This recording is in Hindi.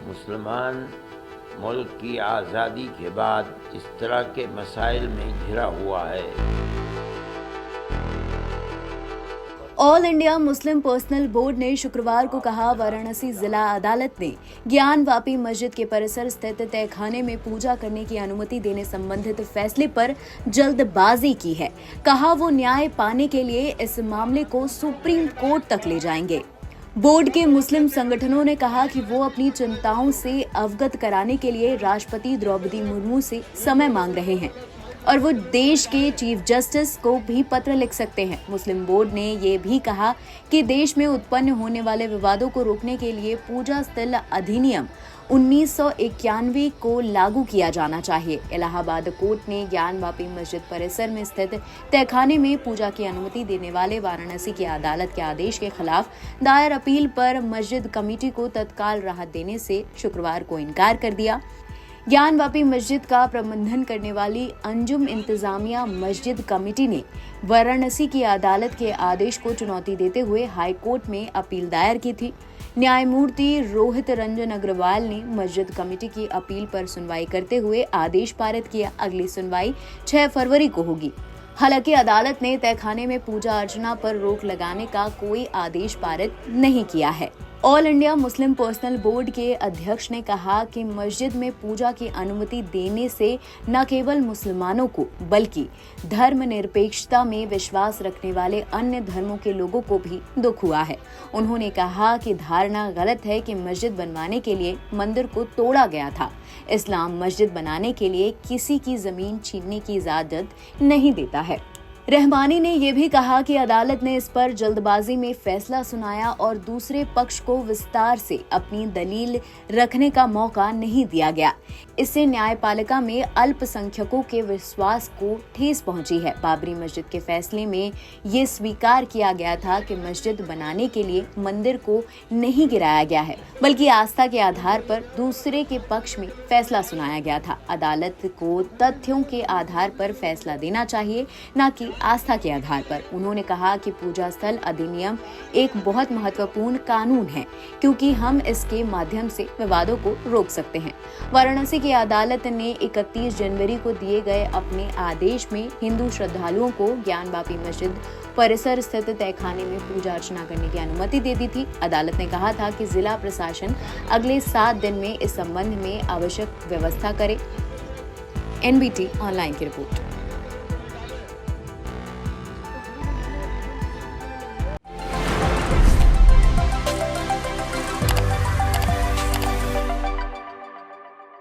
मुसलमान मुल्क की आज़ादी के बाद इस तरह के मसाइल में घिरा हुआ है। All India Muslim personal board ने शुक्रवार को कहा, वाराणसी जिला अदालत ने ज्ञानवापी मस्जिद के परिसर स्थित तहखाने में पूजा करने की अनुमति देने संबंधित फैसले पर जल्दबाजी की है। कहा, वो न्याय पाने के लिए इस मामले को सुप्रीम कोर्ट तक ले जाएंगे। बोर्ड के मुस्लिम संगठनों ने कहा कि वो अपनी चिंताओं से अवगत कराने के लिए राष्ट्रपति द्रौपदी मुर्मू से समय मांग रहे हैं और वो देश के चीफ जस्टिस को भी पत्र लिख सकते हैं। मुस्लिम बोर्ड ने ये भी कहा कि देश में उत्पन्न होने वाले विवादों को रोकने के लिए पूजा स्थल अधिनियम 1991 को लागू किया जाना चाहिए। इलाहाबाद कोर्ट ने ज्ञानवापी मस्जिद परिसर में स्थित तहखाने में पूजा की अनुमति देने वाले वाराणसी की अदालत के आदेश के खिलाफ दायर अपील पर मस्जिद कमेटी को तत्काल राहत देने से शुक्रवार को इनकार कर दिया। ज्ञानवापी मस्जिद का प्रबंधन करने वाली अंजुम इंतजामिया मस्जिद कमेटी ने वाराणसी की अदालत के आदेश को चुनौती देते हुए हाई कोर्ट में अपील दायर की थी। न्यायमूर्ति रोहित रंजन अग्रवाल ने मस्जिद कमेटी की अपील पर सुनवाई करते हुए आदेश पारित किया। अगली सुनवाई 6 फरवरी को होगी। हालांकि अदालत ने तहखाने में पूजा अर्चना पर रोक लगाने का कोई आदेश पारित नहीं किया है। All India Muslim personal board के अध्यक्ष ने कहा कि मस्जिद में पूजा की अनुमति देने से न केवल मुसलमानों को बल्कि धर्मनिरपेक्षता में विश्वास रखने वाले अन्य धर्मों के लोगों को भी दुख हुआ है। उन्होंने कहा कि धारणा गलत है कि मस्जिद बनवाने के लिए मंदिर को तोड़ा गया था। इस्लाम मस्जिद बनाने के लिए किसी की जमीन छीनने की इजाजत नहीं देता है। रहमानी ने यह भी कहा कि अदालत ने इस पर जल्दबाजी में फैसला सुनाया और दूसरे पक्ष को विस्तार से अपनी दलील रखने का मौका नहीं दिया गया। इससे न्यायपालिका में अल्पसंख्यकों के विश्वास को ठेस पहुंची है। बाबरी मस्जिद के फैसले में ये स्वीकार किया गया था कि मस्जिद बनाने के लिए मंदिर को नहीं गिराया गया है, बल्कि आस्था के आधार पर दूसरे के पक्ष में फैसला सुनाया गया था। अदालत को तथ्यों के आधार पर फैसला देना चाहिए, न कि आस्था के आधार पर। उन्होंने कहा कि पूजा स्थल अधिनियम एक बहुत महत्वपूर्ण कानून है, क्योंकि हम इसके माध्यम से विवादों को रोक सकते हैं। वाराणसी की अदालत ने 31 जनवरी को दिए गए अपने आदेश में हिंदू श्रद्धालुओं को ज्ञानवापी मस्जिद परिसर स्थित तहखाने में पूजा अर्चना करने की अनुमति दे दी थी। अदालत ने कहा था कि जिला प्रशासन अगले 7 दिन में इस संबंध में आवश्यक व्यवस्था करे। NBT ऑनलाइन की रिपोर्ट।